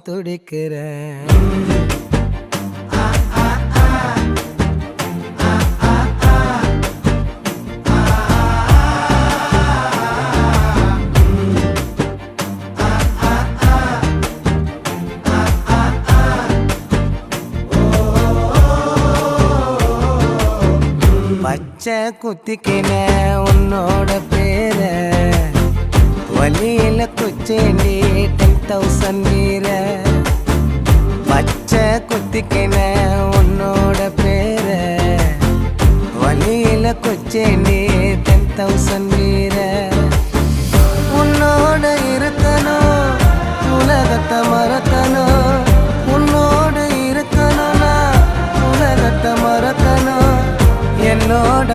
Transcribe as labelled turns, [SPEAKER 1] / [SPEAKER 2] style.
[SPEAKER 1] துடிக்கிறேன். பச்சை குத்திக்கின உன்னோட பேர வலியில குச்சேண்டி 10,000 வீர. பச்சை குத்திக்கின உன்னோட பேர வலியில குச்சேண்டி 10,000 வீர. உன்னோட இருக்கணும் உலகத்தை மறக்கணும்